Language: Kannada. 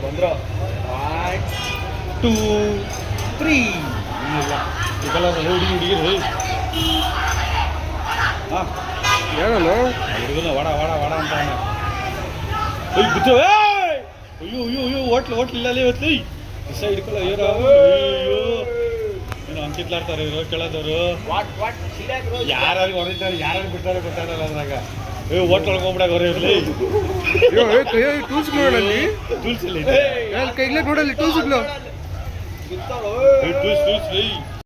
ಬಂದ್ರು 1 2 3 ಇದೆಲ್ಲ ಹುಡುಗಿರು ಏನಲ್ಲ ಹುಡುಗನ ವಡ ವಡ ವಡ ಅಂತ ಬಿತ್ತು ಅಯ್ಯೋ ಅಯ್ಯೋ ಅಯ್ಯೋ ಹೋಟ್ಲ್ ಇಲ್ಲಲ್ಲಿ ಇವತ್ತು ದಿವಸ ಹಿಡ್ಕೊಳ್ಳೋ ಅಯ್ಯೋ ಏನು ಅಂಕಿತ್ಲಾಡ್ತಾರೆ ಇವರು ಕೇಳೋದವರು ಯಾರು ಹೊಡಿತಾರೆ ಯಾರು ಬಿಡ್ತಾರೆ ಗೊತ್ತಾಗಲ್ಲ ಅದ್ರಾಗ ಹೋಟ್ಲ್ ಒಳಗೋಗ್ಬಿಡಾಗ ಹೊರಲಿ ಟೂಲ್ಸ್ ನೋಡಲ್ಲಿ ಟೂಲ್ಸ್ ಇಲ್ಲಿ ಕೈಗ್ಲೇ ನೋಡಲ್ಲಿ ಟೂಲ್ಸ್ ಟೂಲ್ಸ್